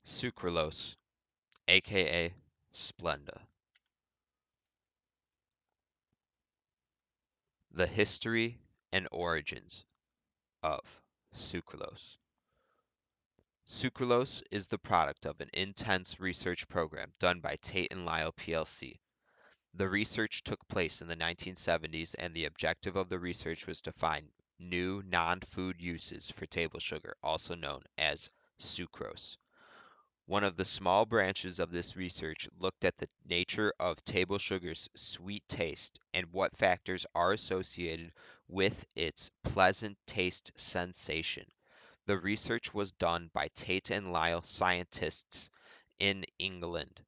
Sucralose, aka Splenda. The history and origins of sucralose. Sucralose is the product of an intense research program done by Tate and Lyle plc. The research took place in the 1970s, and the objective of the research was to find new non-food uses for table sugar, also known as sucrose. One of the small branches of this research looked at the nature of table sugar's sweet taste and what factors are associated with its pleasant taste sensation. The research was done by Tate and Lyle scientists in England.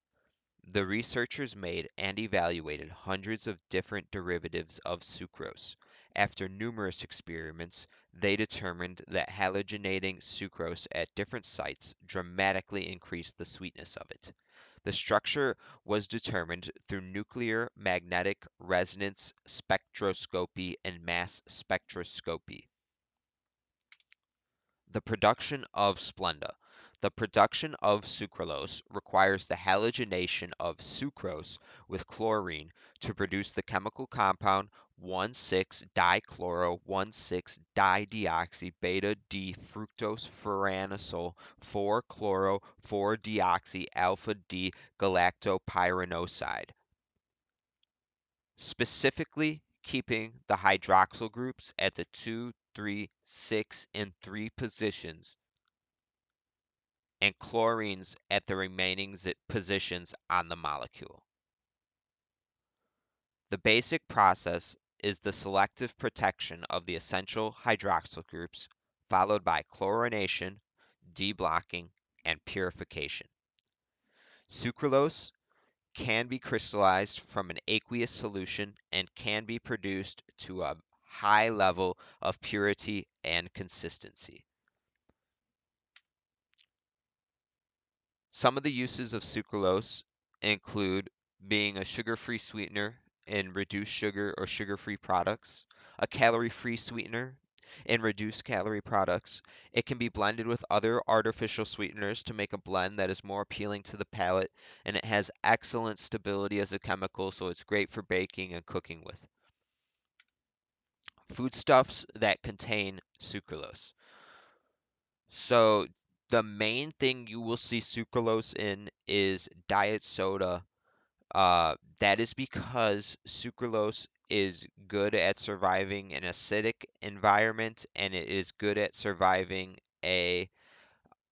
The researchers made and evaluated hundreds of different derivatives of sucrose. After numerous experiments, they determined that halogenating sucrose at different sites dramatically increased the sweetness of it. The structure was determined through nuclear magnetic resonance spectroscopy and mass spectroscopy. The production of Splenda. The production of sucralose requires the halogenation of sucrose with chlorine to produce the chemical compound 1,6-dichloro-1,6-dideoxy-beta-D-fructose-furanosol 4-chloro-4-deoxy-alpha-D-galactopyranoside, specifically keeping the hydroxyl groups at the 2, 3, 6, and 3 positions and chlorines at the remaining positions on the molecule. The basic process is the selective protection of the essential hydroxyl groups, followed by chlorination, deblocking, and purification. Sucralose can be crystallized from an aqueous solution and can be produced to a high level of purity and consistency. Some of the uses of sucralose include being a sugar-free sweetener in reduced sugar or sugar-free products, a calorie-free sweetener in reduced calorie products. It can be blended with other artificial sweeteners to make a blend that is more appealing to the palate, and it has excellent stability as a chemical, so it's great for baking and cooking with. Foodstuffs that contain sucralose. So the main thing you will see sucralose in is diet soda. That is because sucralose is good at surviving an acidic environment, and it is good at surviving a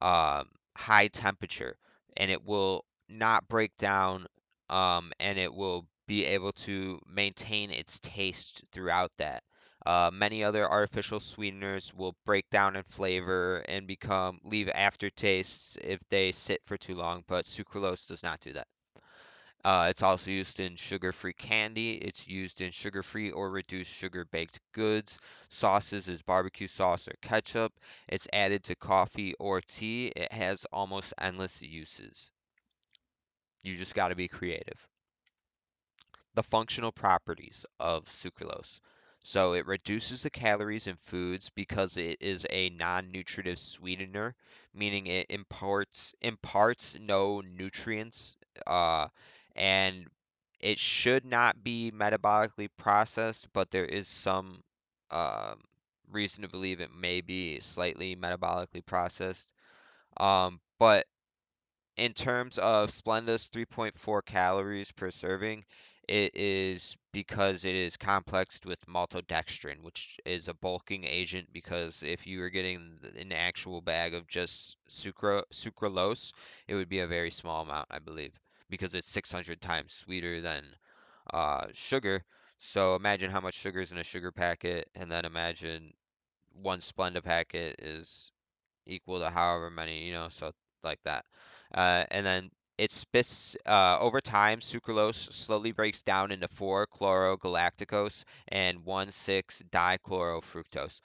high temperature, and it will not break down, and it will be able to maintain its taste throughout that. Many other artificial sweeteners will break down in flavor and leave aftertastes if they sit for too long, but sucralose does not do that. It's also used in sugar-free candy. It's used in sugar-free or reduced sugar baked goods, sauces as barbecue sauce or ketchup. It's added to coffee or tea. It has almost endless uses. You just got to be creative. The functional properties of sucralose. So it reduces the calories in foods because it is a non-nutritive sweetener, meaning it imparts no nutrients, and it should not be metabolically processed, but there is some um, reason to believe it may be slightly metabolically processed. But in terms of Splenda's 3.4 calories per serving, it is because it is complexed with maltodextrin, which is a bulking agent. Because if you were getting an actual bag of just sucralose, it would be a very small amount, I believe, because it's 600 times sweeter than sugar. So imagine how much sugar is in a sugar packet, and then imagine one Splenda packet is equal to however many, so like that. And then over time, sucralose slowly breaks down into 4-chlorogalactose and 1,6-dichlorofructose.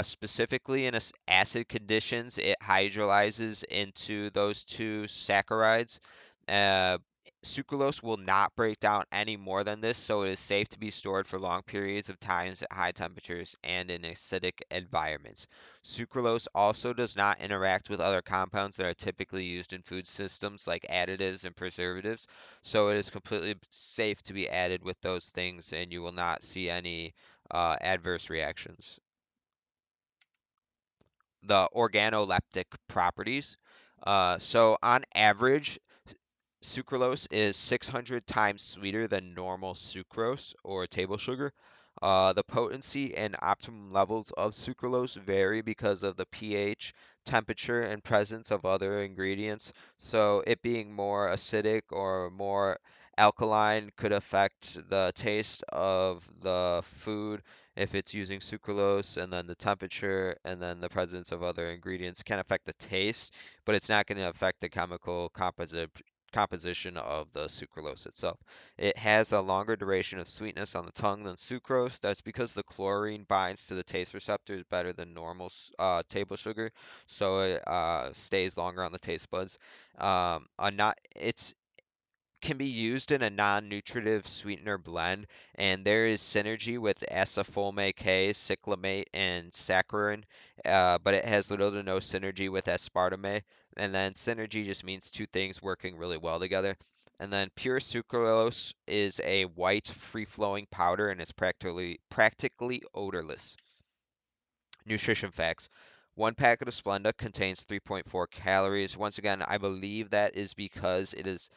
Specifically in acid conditions, it hydrolyzes into those two saccharides. Uh, Sucralose will not break down any more than this, so it is safe to be stored for long periods of times at high temperatures and in acidic environments. Sucralose also does not interact with other compounds that are typically used in food systems like additives and preservatives, so it is completely safe to be added with those things and you will not see any adverse reactions. The organoleptic properties. So on average, sucralose is 600 times sweeter than normal sucrose or table sugar. The potency and optimum levels of sucralose vary because of the pH, temperature, and presence of other ingredients. So, it being more acidic or more alkaline could affect the taste of the food if it's using sucralose, and then the temperature and then the presence of other ingredients can affect the taste, but it's not going to affect the chemical composition of the sucralose itself. It has a longer duration of sweetness on the tongue than sucrose. That's because the chlorine binds to the taste receptors better than normal table sugar, so it stays longer on the taste buds. It's can be used in a non-nutritive sweetener blend, and there is synergy with acesulfame K, cyclamate, and saccharin, but it has little to no synergy with aspartame. And then synergy just means two things working really well together. And then pure sucralose is a white, free-flowing powder, and it's practically odorless. Nutrition facts. One packet of Splenda contains 3.4 calories. Once again, I believe that is because it is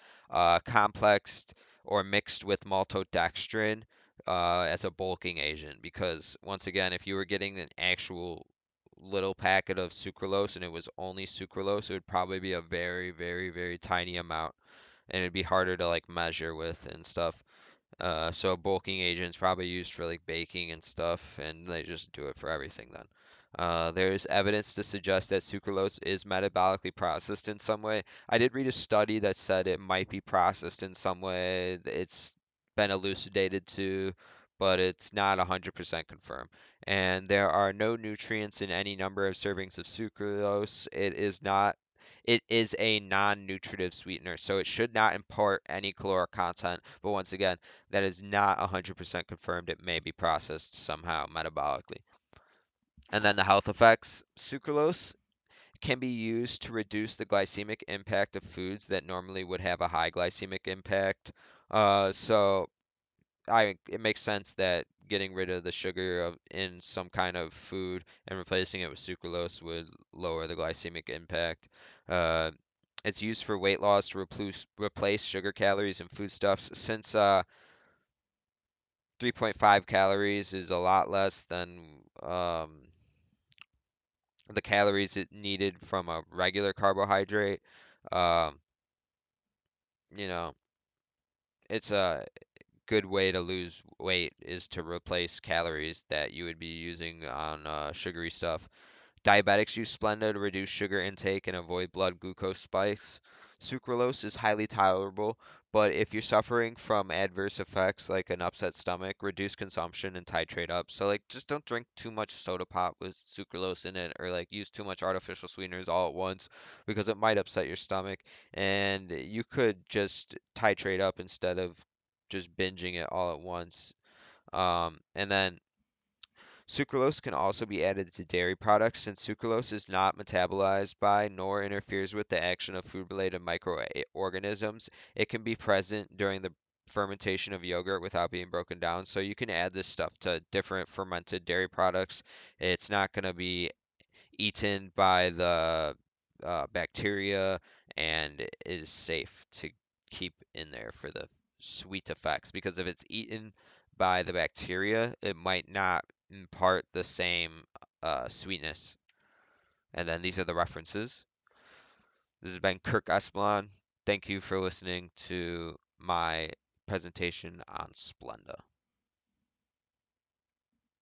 complexed or mixed with maltodextrin as a bulking agent. Because once again, if you were getting an actual little packet of sucralose and it was only sucralose, it would probably be a very, very, very tiny amount, and it'd be harder to like measure with and stuff. So a bulking agent is probably used for like baking and stuff, and they just do it for everything then. There is evidence to suggest that sucralose is metabolically processed in some way. I did read a study that said it might be processed in some way. It's been elucidated to, but it's not 100% confirmed. And there are no nutrients in any number of servings of sucralose. It is a non-nutritive sweetener, so it should not impart any caloric content. But once again, that is not 100% confirmed. It may be processed somehow metabolically. And then the health effects. Sucralose can be used to reduce the glycemic impact of foods that normally would have a high glycemic impact. So it makes sense that getting rid of the sugar in some kind of food and replacing it with sucralose would lower the glycemic impact. Uh, it's used for weight loss to replace sugar calories in foodstuffs. Since 3.5 calories is a lot less than the calories it needed from a regular carbohydrate. Um, you know, it's a good way to lose weight is to replace calories that you would be using on sugary stuff. Diabetics use Splenda to reduce sugar intake and avoid blood glucose spikes. Sucralose is highly tolerable, but if you're suffering from adverse effects like an upset stomach, reduce consumption and titrate up. So like just don't drink too much soda pop with sucralose in it or like use too much artificial sweeteners all at once because it might upset your stomach, and you could just titrate up instead of just binging it all at once. And then Sucralose can also be added to dairy products since sucralose is not metabolized by nor interferes with the action of food-related microorganisms. It can be present during the fermentation of yogurt without being broken down. So you can add this stuff to different fermented dairy products. It's not going to be eaten by the bacteria and is safe to keep in there for the sweet effects. Because if it's eaten by the bacteria, it might not impart the same sweetness. And then these are the references. This has been Kirk Espeland. Thank you for listening to my presentation on Splenda.